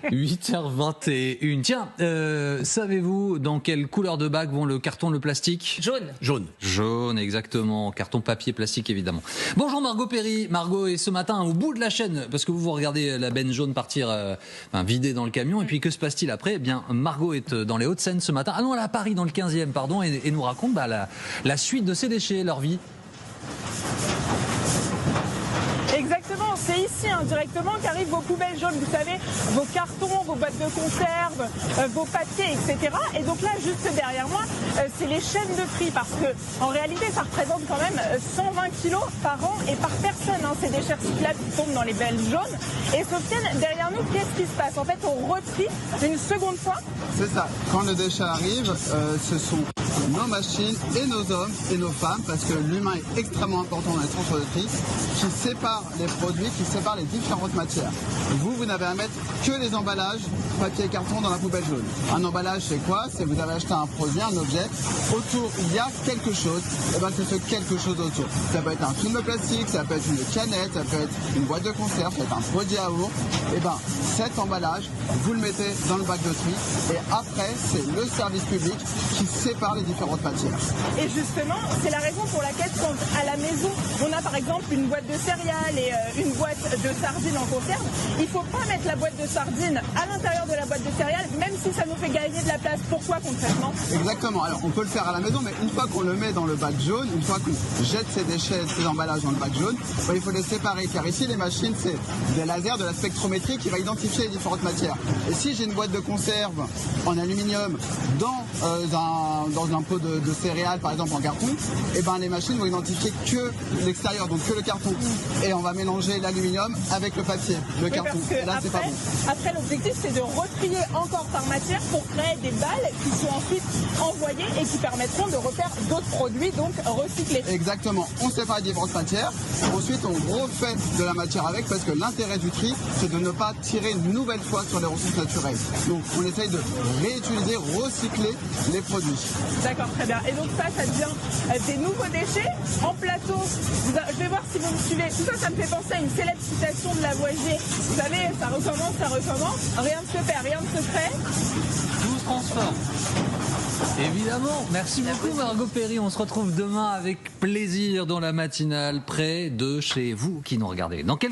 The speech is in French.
8h21. Tiens, savez-vous dans quelle couleur de bac vont le carton, le plastique ? Jaune. Jaune. Jaune, exactement. Carton, papier, plastique, évidemment. Bonjour Margot Perry. Margot est ce matin au bout de la chaîne, parce que vous regardez la benne jaune partir vider dans le camion. Et puis que se passe-t-il après ? Eh bien, Margot est dans les Hauts-de-Seine ce matin. Allons à Paris, dans le 15e, pardon, et nous raconte la suite de ces déchets, leur vie. Exactement, c'est ici directement qu'arrivent vos poubelles jaunes, vous savez, vos cartons, vos boîtes de conserve, vos papiers, etc. Et donc là, juste derrière moi, c'est les chaînes de tri, parce que en réalité, ça représente quand même 120 kilos par an et par personne. Ces déchets recyclables qui tombent dans les belles jaunes. Et Sofiane, derrière nous, qu'est-ce qui se passe ? En fait, on retrie une seconde fois. C'est ça. Quand le déchet arrive, ce sont nos machines et nos hommes et nos femmes, parce que l'humain est extrêmement important dans les centres de tri, qui séparent les produits, qui séparent les différentes matières. Vous n'avez à mettre que les emballages, papier et carton dans la poubelle jaune. Un emballage, c'est quoi ? C'est vous avez acheté un produit, un objet, autour il y a quelque chose, et bien c'est ce quelque chose autour. Ça peut être un film plastique, ça peut être une canette, ça peut être une boîte de conserve, ça peut être un pot de yaourt. Et bien cet emballage, vous le mettez dans le bac de tri, et après c'est le service public qui sépare les différentes matières. Et justement, c'est la raison pour laquelle quand à la maison, on a par exemple une boîte de céréales et une boîte de sardines en conserve, il ne faut pas mettre la boîte de sardines à l'intérieur de la boîte de céréales, même si ça nous fait gagner de la place. Pourquoi concrètement ? Exactement. Alors on peut le faire à la maison, mais une fois qu'on le met dans le bac jaune, une fois qu'on jette ces déchets, ces emballages dans le bac jaune, il faut les séparer. Car ici, les machines, c'est des lasers, de la spectrométrie qui va identifier les différentes matières. Et si j'ai une boîte de conserve en aluminium dans un pot de céréales, par exemple en carton, et ben les machines vont identifier que l'extérieur, donc que le carton. Et on va mélanger l'aluminium avec le papier, le carton. Et là, c'est pas bon. Après, l'objectif, c'est de retrier encore par matière pour créer des balles qui sont ensuite envoyées et qui permettront de refaire d'autres produits, donc recyclés. Exactement. On sépare les différentes matières. Ensuite, on refait de la matière avec, parce que l'intérêt du tri, c'est de ne pas tirer une nouvelle fois sur les ressources naturelles. Donc, on essaye de réutiliser, recycler les produits. D'accord, très bien. Et donc ça devient des nouveaux déchets en plateau. Je vais voir si vous me suivez. Tout ça, ça me fait penser à une célèbre citation de Lavoisier. Vous savez, ça recommence, rien ne se perd, rien ne se crée. Tout se transforme. Évidemment. Merci beaucoup Margot Perry. On se retrouve demain avec plaisir dans la matinale près de chez vous qui nous regardez. Dans quelques